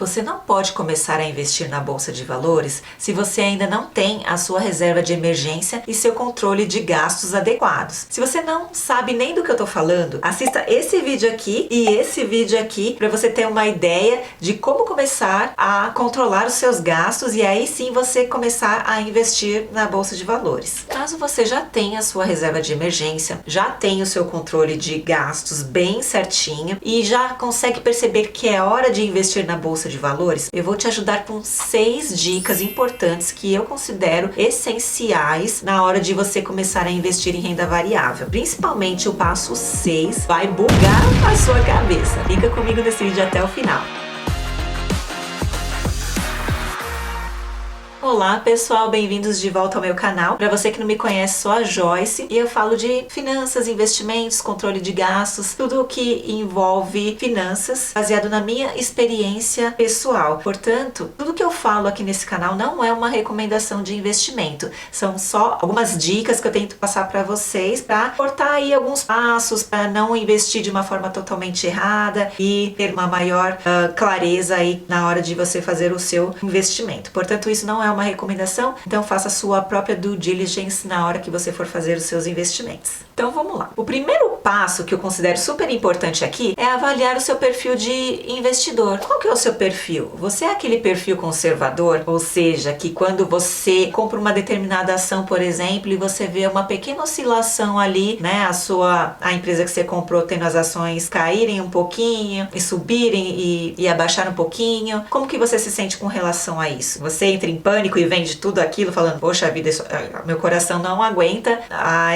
Você não pode começar a investir na bolsa de valores se você ainda não tem a sua reserva de emergência e seu controle de gastos adequados. Se você não sabe nem do que eu tô falando, assista esse vídeo aqui e esse vídeo aqui para você ter uma ideia de como começar a controlar os seus gastos e aí sim você começar a investir na bolsa de valores. Caso você já tenha a sua reserva de emergência, já tenha o seu controle de gastos bem certinho e já consegue perceber que é hora de investir na bolsa de valores, eu vou te ajudar com 6 dicas importantes que eu considero essenciais na hora de você começar a investir em renda variável. Principalmente o passo 6 vai bugar a sua cabeça. Fica comigo nesse vídeo até o final. Olá pessoal, bem-vindos de volta ao meu canal. Para você que não me conhece, sou a Joyce e eu falo de finanças, investimentos, controle de gastos, tudo o que envolve finanças, baseado na minha experiência pessoal. Portanto, tudo que eu falo aqui nesse canal não é uma recomendação de investimento, são só algumas dicas que eu tento passar para vocês para cortar aí alguns passos para não investir de uma forma totalmente errada e ter uma maior clareza aí na hora de você fazer o seu investimento. Portanto, isso não é uma recomendação, então faça a sua própria due diligence na hora que você for fazer os seus investimentos. Então vamos lá. O primeiro passo que eu considero super importante aqui é avaliar o seu perfil de investidor. Qual que é o seu perfil? Você é aquele perfil conservador, ou seja, que quando você compra uma determinada ação, por exemplo, e você vê uma pequena oscilação ali, né, a empresa que você comprou tendo as ações caírem um pouquinho e subirem e abaixar um pouquinho, como que você se sente com relação a isso? Você entra em pânico e vende tudo aquilo falando, poxa vida, meu coração não aguenta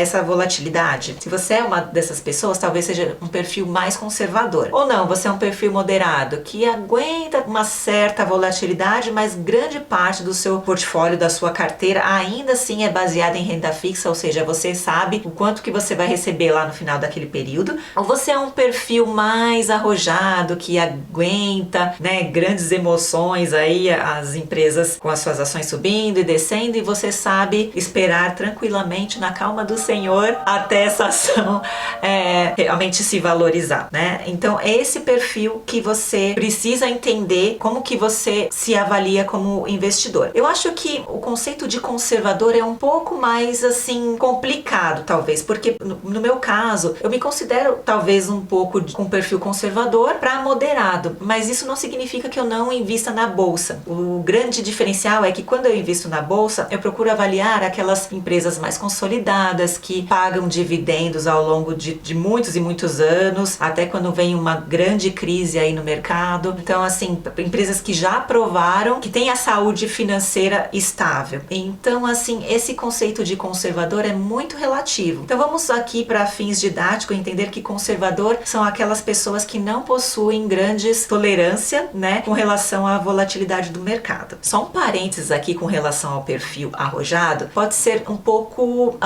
essa volatilidade. Se você é uma dessas pessoas, talvez seja um perfil mais conservador. Ou não, você é um perfil moderado, que aguenta uma certa volatilidade, mas grande parte do seu portfólio, da sua carteira, ainda assim é baseada em renda fixa, ou seja, você sabe o quanto que você vai receber lá no final daquele período. Ou você é um perfil mais arrojado, que aguenta, né, grandes emoções aí, as empresas com as suas ações subindo e descendo, e você sabe esperar tranquilamente na calma do Senhor até essa ação realmente se valorizar, né? Então é esse perfil que você precisa entender como que você se avalia como investidor. Eu acho que o conceito de conservador é um pouco mais assim complicado, talvez, porque no meu caso eu me considero talvez um pouco com perfil conservador para moderado, mas isso não significa que eu não invista na bolsa. O grande diferencial é que quando eu invisto na bolsa, eu procuro avaliar aquelas empresas mais consolidadas que pagam dividendos ao longo de muitos e muitos anos, até quando vem uma grande crise aí no mercado. Então, assim, empresas que já provaram que têm a saúde financeira estável. Então, assim, esse conceito de conservador é muito relativo. Então, vamos aqui para fins didáticos entender que conservador são aquelas pessoas que não possuem grandes tolerância, né, com relação à volatilidade do mercado. Só um parênteses aqui com relação ao perfil arrojado, pode ser um pouco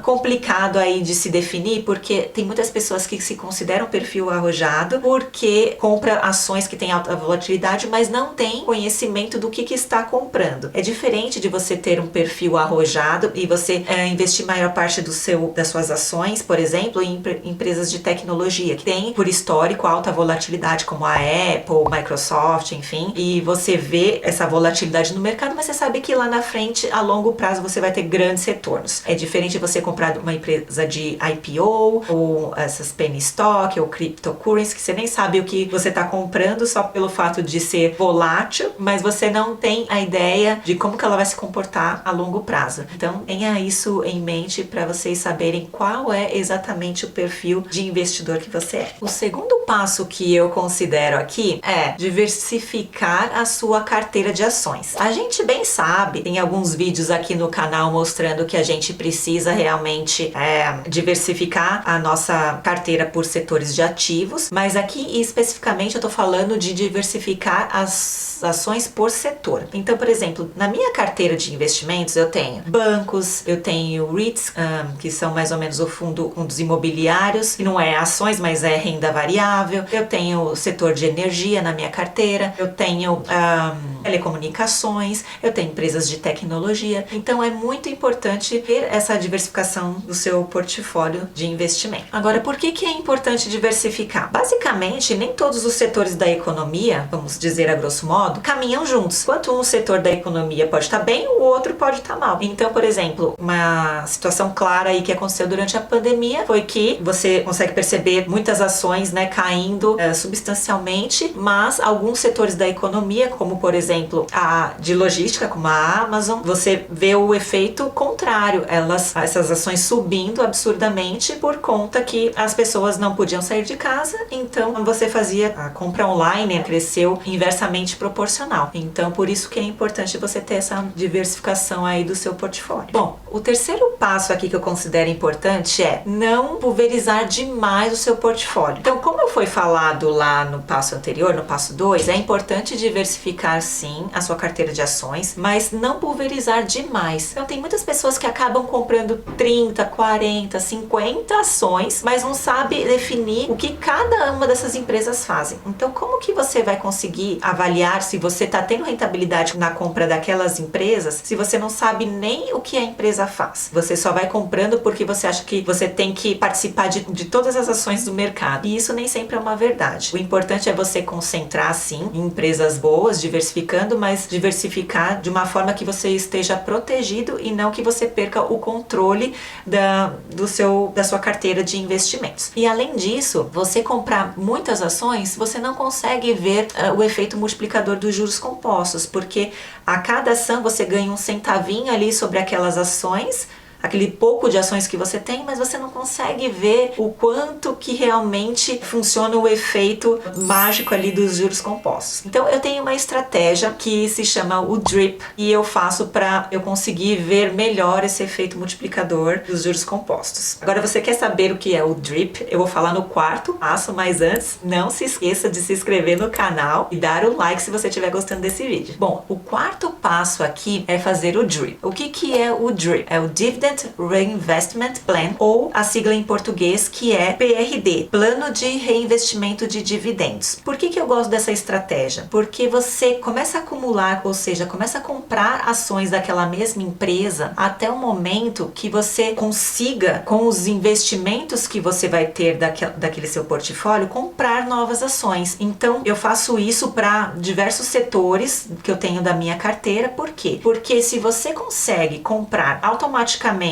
complicado aí de se definir, porque tem muitas pessoas que se consideram perfil arrojado porque compra ações que têm alta volatilidade, mas não tem conhecimento do que está comprando. É diferente de você ter um perfil arrojado e você investir maior parte das suas ações, por exemplo, em empresas de tecnologia, que tem por histórico alta volatilidade, como a Apple, Microsoft, enfim, e você vê essa volatilidade no mercado, mas você sabe que lá na frente, a longo prazo, você vai ter grandes retornos. É diferente de você comprar uma empresa de IPO, ou essas penny stock, ou cryptocurrency, que você nem sabe o que você está comprando só pelo fato de ser volátil, mas você não tem a ideia de como que ela vai se comportar a longo prazo. Então, tenha isso em mente para vocês saberem qual é exatamente o perfil de investidor que você é. O segundo passo que eu considero aqui é diversificar a sua carteira de ações. A gente bem sabe, tem alguns vídeos aqui no canal mostrando que a gente precisa realmente diversificar a nossa carteira por setores de ativos, mas aqui especificamente eu tô falando de diversificar as ações por setor. Então, por exemplo, na minha carteira de investimentos eu tenho bancos, eu tenho REITs, que são mais ou menos fundos imobiliários, que não é ações, mas é renda variável. Eu tenho o setor de energia na minha carteira, eu tenho telecomunicações, eu tenho empresas de tecnologia. Então é muito importante ter essa diversificação do seu portfólio de investimento. Agora, por que é importante diversificar? Basicamente, nem todos os setores da economia, vamos dizer a grosso modo, caminham juntos. Enquanto um setor da economia pode estar bem, o outro pode estar mal. Então, por exemplo, uma situação clara aí que aconteceu durante a pandemia foi que você consegue perceber muitas ações, né, caindo substancialmente, mas alguns setores da economia, como por exemplo a de logística, como a Amazon, você vê o efeito contrário, essas ações subindo absurdamente por conta que as pessoas não podiam sair de casa, então você fazia a compra online, cresceu inversamente proporcional. Então por isso que é importante você ter essa diversificação aí do seu portfólio. Bom, o terceiro passo aqui que eu considero importante é não pulverizar demais o seu portfólio. Então, como foi falado lá no passo anterior, no passo 2, é importante diversificar sim a sua carteira de ações, mas não pulverizar demais. Então, tem muitas pessoas que acabam comprando 30, 40, 50 ações, mas não sabe definir o que cada uma dessas empresas fazem. Então, como que você vai conseguir avaliar se você está tendo rentabilidade na compra daquelas empresas, se você não sabe nem o que a empresa faz? Você só vai comprando porque você acha que você tem que participar de todas as ações do mercado. E isso nem sempre é uma verdade. O importante é você concentrar, sim, em empresas boas, diversificando, mas diversificar de uma forma que você esteja protegido e não que você perca o controle da sua carteira de investimentos. E além disso, você comprar muitas ações, você não consegue ver o efeito multiplicador dos juros compostos, porque a cada ação você ganha um centavinho ali sobre aquelas ações, aquele pouco de ações que você tem, mas você não consegue ver o quanto que realmente funciona o efeito mágico ali dos juros compostos. Então eu tenho uma estratégia que se chama o DRIP e eu faço para eu conseguir ver melhor esse efeito multiplicador dos juros compostos. Agora, você quer saber o que é o DRIP? Eu vou falar no quarto passo, mas antes não se esqueça de se inscrever no canal e dar o like se você estiver gostando desse vídeo. Bom, o quarto passo aqui é fazer o DRIP. O que é o DRIP? É o Dividend Reinvestment Plan, ou a sigla em português que é PRD, Plano de Reinvestimento de Dividendos. Por que eu gosto dessa estratégia? Porque você começa a acumular, ou seja, começa a comprar ações daquela mesma empresa até o momento que você consiga, com os investimentos que você vai ter daquele seu portfólio, comprar novas ações. Então eu faço isso para diversos setores que eu tenho da minha carteira. Por quê? Porque se você consegue comprar automaticamente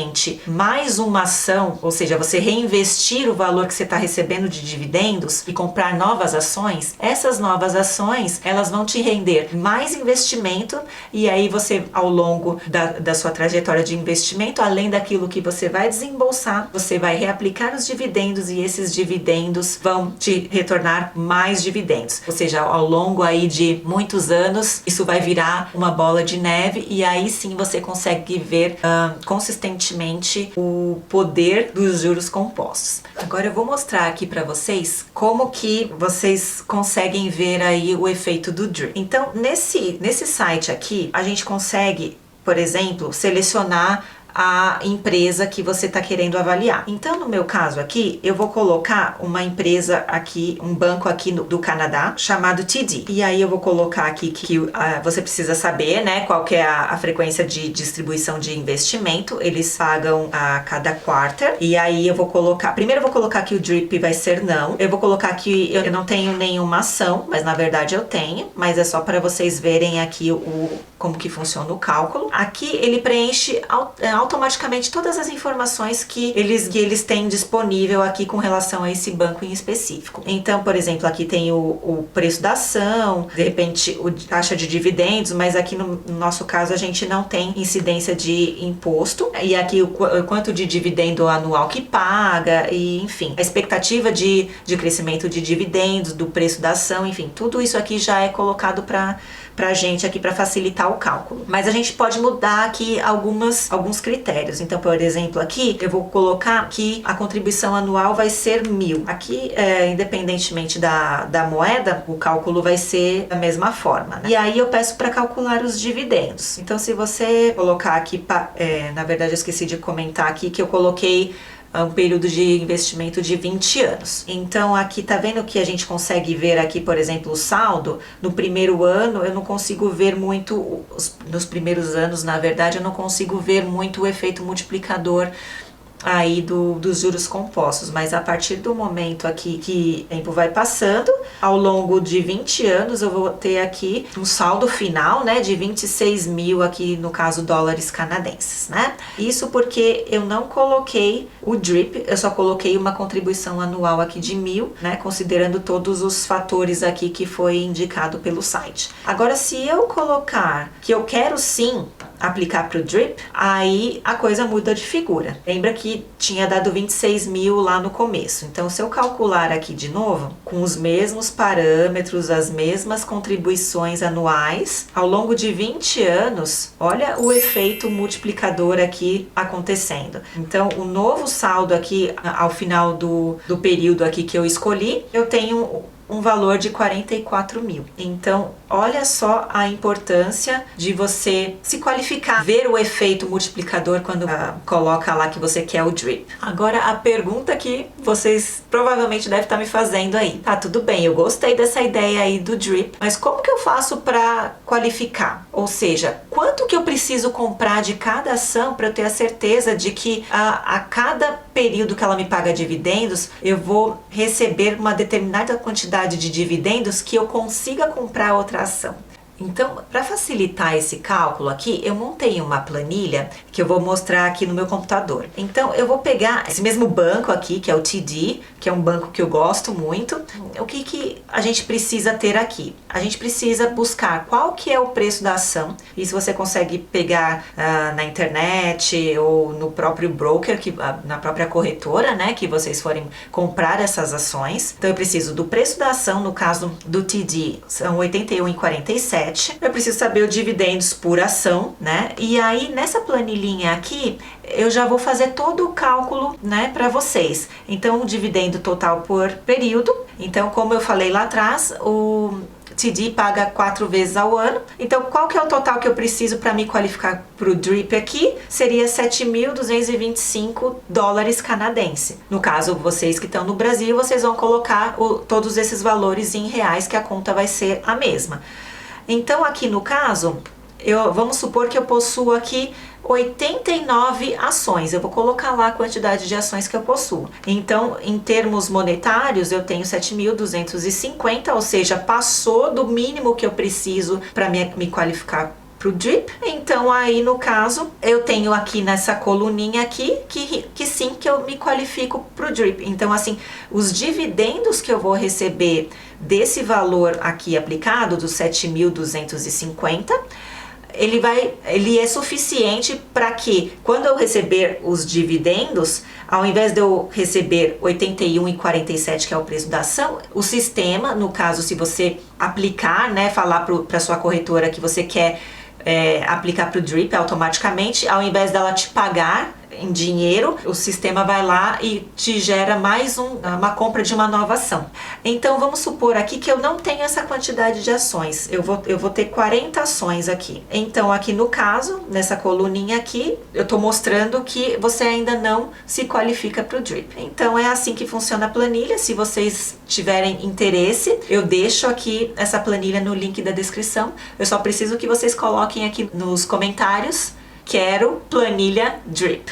mais uma ação, ou seja, você reinvestir o valor que você está recebendo de dividendos e comprar novas ações, essas novas ações, elas vão te render mais investimento, e aí você, ao longo da sua trajetória de investimento, além daquilo que você vai desembolsar, você vai reaplicar os dividendos e esses dividendos vão te retornar mais dividendos. Ou seja, ao longo aí de muitos anos, isso vai virar uma bola de neve, e aí sim você consegue ver consistentemente o poder dos juros compostos. Agora eu vou mostrar aqui para vocês como que vocês conseguem ver aí o efeito do DRIP. Então, nesse site aqui, a gente consegue, por exemplo, selecionar a empresa que você está querendo avaliar. Então, no meu caso aqui, eu vou colocar uma empresa aqui, um banco aqui do Canadá, chamado TD. E aí eu vou colocar aqui que você precisa saber, né, qual que é a frequência de distribuição de investimento. Eles pagam a cada quarter. E aí eu vou colocar, primeiro eu vou colocar que o DRIP vai ser não. Eu vou colocar que eu não tenho nenhuma ação, mas na verdade eu tenho, mas é só para vocês verem aqui como que funciona o cálculo. Aqui ele preenche automaticamente todas as informações que eles têm disponível aqui com relação a esse banco em específico. Então, por exemplo, aqui tem o preço da ação, de repente taxa de dividendos, mas aqui no nosso caso a gente não tem incidência de imposto, e aqui o quanto de dividendo anual que paga, e enfim, a expectativa de crescimento de dividendos, do preço da ação, enfim, tudo isso aqui já é colocado pra gente aqui para facilitar o cálculo. Mas a gente pode mudar aqui alguns critérios. Então, por exemplo, aqui eu vou colocar que a contribuição anual vai ser 1.000. Aqui, independentemente da moeda, o cálculo vai ser da mesma forma, né? E aí eu peço para calcular os dividendos. Então, se você colocar aqui, na verdade eu esqueci de comentar aqui que eu coloquei um período de investimento de 20 anos. Então aqui tá vendo que a gente consegue ver aqui, por exemplo, o saldo. No primeiro ano eu não consigo ver muito, nos primeiros anos, na verdade, eu não consigo ver muito o efeito multiplicador aí dos juros compostos, mas a partir do momento aqui que o tempo vai passando, ao longo de 20 anos eu vou ter aqui um saldo final, né, de 26 mil aqui, no caso, dólares canadenses, né? Isso porque eu não coloquei o DRIP, eu só coloquei uma contribuição anual aqui de 1.000, né, considerando todos os fatores aqui que foi indicado pelo site. Agora, se eu colocar que eu quero sim aplicar para o DRIP, aí a coisa muda de figura. Lembra que tinha dado 26 mil lá no começo. Então, se eu calcular aqui de novo, com os mesmos parâmetros, as mesmas contribuições anuais, ao longo de 20 anos, olha o efeito multiplicador aqui acontecendo. Então, o novo saldo aqui, ao final do período aqui que eu escolhi, eu tenho um valor de 44 mil. Então, olha só a importância de você se qualificar, ver o efeito multiplicador quando coloca lá que você quer o DRIP. Agora, a pergunta que vocês provavelmente devem estar me fazendo aí. Tá, tudo bem, eu gostei dessa ideia aí do DRIP, mas como que eu faço para qualificar? Ou seja, quanto que eu preciso comprar de cada ação para eu ter a certeza de que a cada período que ela me paga dividendos, eu vou receber uma determinada quantidade de dividendos que eu consiga comprar outra ação. Então, para facilitar esse cálculo aqui, eu montei uma planilha que eu vou mostrar aqui no meu computador. Então, eu vou pegar esse mesmo banco aqui, que é o TD, que é um banco que eu gosto muito. O que a gente precisa ter aqui? A gente precisa buscar qual que é o preço da ação. Isso você consegue pegar na internet ou no próprio broker, na própria corretora, né, que vocês forem comprar essas ações. Então, eu preciso do preço da ação, no caso do TD, são R$ 81,47. Eu preciso saber os dividendos por ação, né? E aí, nessa planilhinha aqui, eu já vou fazer todo o cálculo, né, para vocês. Então, o dividendo total por período. Então, como eu falei lá atrás, o TD paga 4 vezes ao ano. Então, qual que é o total que eu preciso para me qualificar para o DRIP aqui? Seria 7.225 dólares canadenses. No caso, vocês que estão no Brasil, vocês vão colocar todos esses valores em reais, que a conta vai ser a mesma. Então, aqui no caso, vamos supor que eu possuo aqui 89 ações. Eu vou colocar lá a quantidade de ações que eu possuo. Então, em termos monetários, eu tenho 7.250, ou seja, passou do mínimo que eu preciso para me qualificar para o DRIP. Então, aí no caso, eu tenho aqui nessa coluninha aqui que sim, que eu me qualifico para o DRIP. Então, assim, os dividendos que eu vou receber desse valor aqui aplicado, dos 7.250, ele é suficiente para que, quando eu receber os dividendos, ao invés de eu receber 81,47, que é o preço da ação, o sistema, no caso, se você aplicar, né, falar para sua corretora que você quer aplicar para o DRIP automaticamente, ao invés dela te pagar em dinheiro, o sistema vai lá e te gera mais uma compra de uma nova ação. Então, vamos supor aqui que eu não tenho essa quantidade de ações. Eu vou ter 40 ações aqui. Então, aqui no caso, nessa coluninha aqui, eu estou mostrando que você ainda não se qualifica para o DRIP. Então, é assim que funciona a planilha. Se vocês tiverem interesse, eu deixo aqui essa planilha no link da descrição. Eu só preciso que vocês coloquem aqui nos comentários: quero planilha DRIP.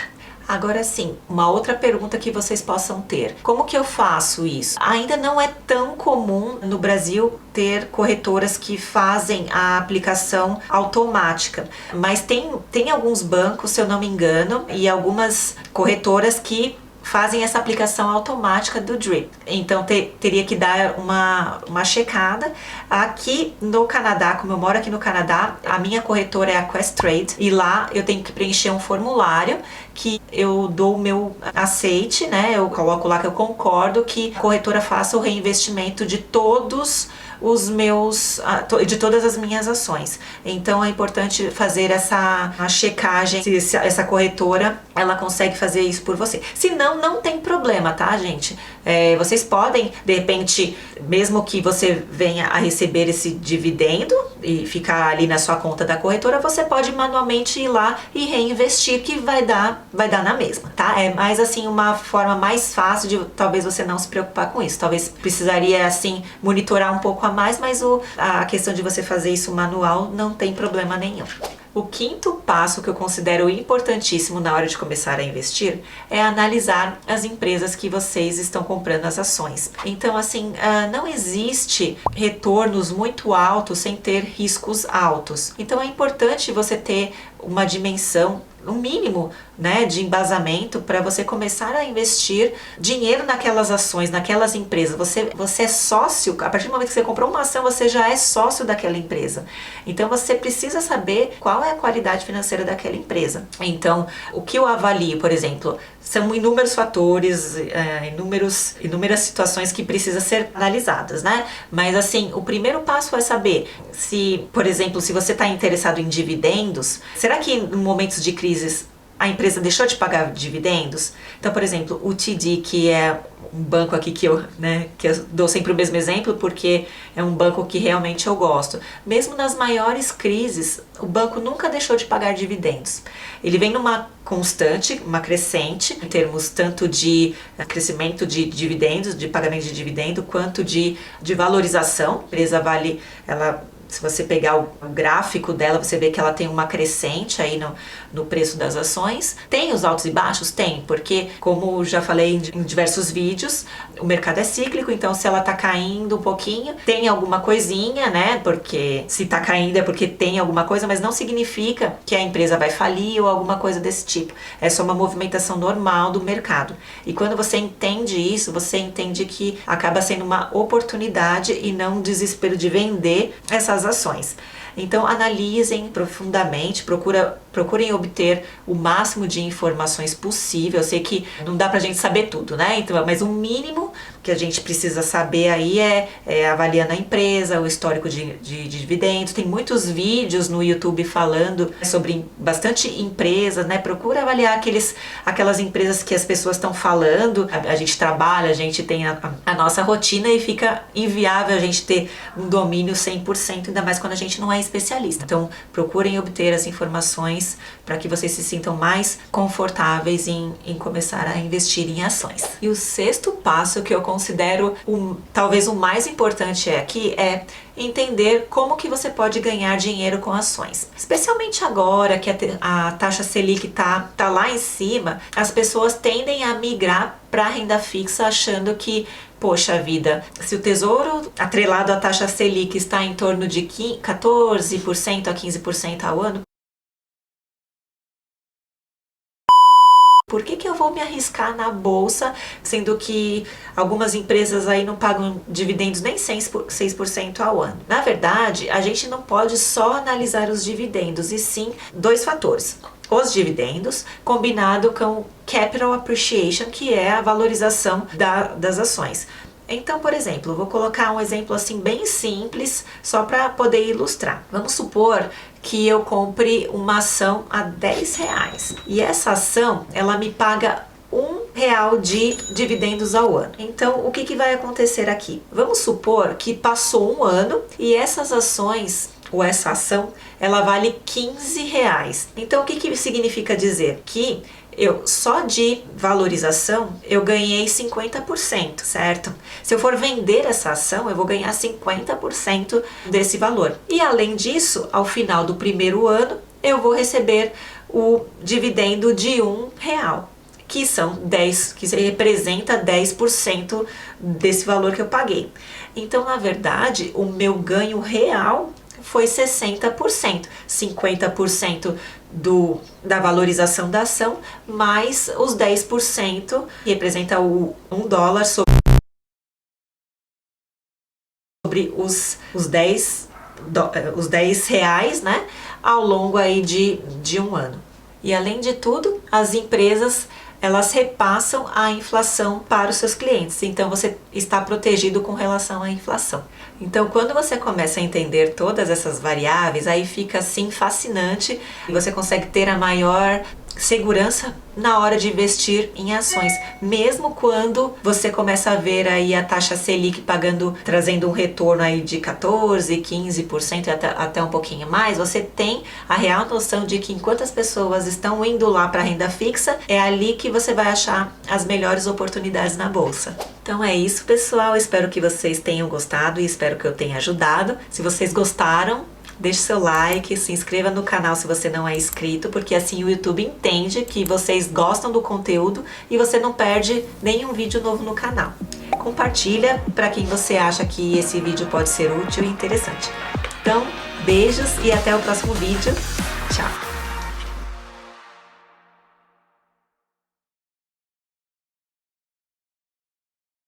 Agora sim, uma outra pergunta que vocês possam ter: como que eu faço isso? Ainda não é tão comum no Brasil ter corretoras que fazem a aplicação automática, mas tem alguns bancos, se eu não me engano, e algumas corretoras que fazem essa aplicação automática do DRIP. Então teria que dar uma checada. Aqui no Canadá, como eu moro aqui no Canadá, a minha corretora é a Questrade, e lá eu tenho que preencher um formulário que eu dou o meu aceite, né? Eu coloco lá que eu concordo que a corretora faça o reinvestimento de todos de todas as minhas ações. Então é importante fazer a checagem se essa corretora ela consegue fazer isso por você. Se não, não tem problema, tá, gente? Vocês podem, de repente, mesmo que você venha a receber esse dividendo e ficar ali na sua conta da corretora, você pode manualmente ir lá e reinvestir, que vai dar na mesma, tá? É mais assim uma forma mais fácil de talvez você não se preocupar com isso. Talvez precisaria assim monitorar um pouco a mais, mas a questão de você fazer isso manual não tem problema nenhum. O quinto passo que eu considero importantíssimo na hora de começar a investir é analisar as empresas que vocês estão comprando as ações. Então, assim, não existe retornos muito altos sem ter riscos altos. Então, é importante você ter uma dimensão, um mínimo, né, de embasamento para você começar a investir dinheiro naquelas ações, naquelas empresas. Você é sócio, a partir do momento que você comprou uma ação, você já é sócio daquela empresa. Então você precisa saber qual é a qualidade financeira daquela empresa. Então, o que eu avalio, por exemplo, são inúmeros fatores, inúmeras situações que precisam ser analisadas, né? Mas assim, o primeiro passo é saber se, por exemplo, se você está interessado em dividendos, será que em momentos de crise a empresa deixou de pagar dividendos? Então, por exemplo, o TD, que é um banco aqui que eu dou sempre o mesmo exemplo, porque é um banco que realmente eu gosto. Mesmo nas maiores crises, o banco nunca deixou de pagar dividendos. Ele vem numa constante, uma crescente, em termos tanto de crescimento de dividendos, de pagamento de dividendo, quanto de valorização. A empresa se você pegar o gráfico dela, você vê que ela tem uma crescente aí no preço das ações. Tem os altos e baixos? Tem, porque como já falei em diversos vídeos, o mercado é cíclico, então se ela tá caindo um pouquinho, tem alguma coisinha, né? Porque se tá caindo é porque tem alguma coisa, mas não significa que a empresa vai falir ou alguma coisa desse tipo. É só uma movimentação normal do mercado. E quando você entende isso, você entende que acaba sendo uma oportunidade e não um desespero de vender essas ações. Então analisem profundamente, procurem obter o máximo de informações possível. Eu sei que não dá pra gente saber tudo, né? Então, mas o mínimo que a gente precisa saber aí é avaliando a empresa, o histórico de dividendos. Tem muitos vídeos no YouTube falando sobre bastante empresas, né? Procura avaliar aquelas empresas que as pessoas estão falando. A gente trabalha, a gente tem a nossa rotina e fica inviável a gente ter um domínio 100%, ainda mais quando a gente não é especialista. Então, procurem obter as informações para que vocês se sintam mais confortáveis em começar a investir em ações. E o sexto passo que eu considero talvez o mais importante aqui é entender como que você pode ganhar dinheiro com ações. Especialmente agora que a taxa Selic tá lá em cima, as pessoas tendem a migrar para a renda fixa achando que, poxa vida, se o tesouro atrelado à taxa Selic está em torno de 14% a 15% ao ano, por que eu vou me arriscar na bolsa, sendo que algumas empresas aí não pagam dividendos nem 6% ao ano? Na verdade, a gente não pode só analisar os dividendos, e sim dois fatores. Os dividendos combinado com capital appreciation, que é a valorização das ações. Então, por exemplo, vou colocar um exemplo assim bem simples, só para poder ilustrar. Vamos supor que eu compre uma ação a R$10 e essa ação ela me paga R$1 de dividendos ao ano. Então, o que vai acontecer aqui? Vamos supor que passou um ano e essas ações ou essa ação ela vale R$15. Então, o que significa dizer? Que só de valorização eu ganhei 50%, certo? Se eu for vender essa ação, eu vou ganhar 50% desse valor. E além disso, ao final do primeiro ano, eu vou receber o dividendo de R$1, que representa 10% desse valor que eu paguei. Então, na verdade, o meu ganho real foi 60%, 50% da valorização da ação, mais os 10%, que representa o $1 sobre os R$10, né, ao longo aí de um ano. E além de tudo, as empresas elas repassam a inflação para os seus clientes. Então você está protegido com relação à inflação. Então quando você começa a entender todas essas variáveis, aí fica assim fascinante e você consegue ter a maior segurança na hora de investir em ações, mesmo quando você começa a ver aí a taxa Selic trazendo um retorno aí de 14, 15% e até um pouquinho mais, você tem a real noção de que enquanto as pessoas estão indo lá para a renda fixa, é ali que você vai achar as melhores oportunidades na bolsa. Então é isso, pessoal, espero que vocês tenham gostado e espero que eu tenha ajudado. Se vocês gostaram, deixe seu like, se inscreva no canal se você não é inscrito, porque assim o YouTube entende que vocês gostam do conteúdo e você não perde nenhum vídeo novo no canal. Compartilha para quem você acha que esse vídeo pode ser útil e interessante. Então, beijos e até o próximo vídeo. Tchau!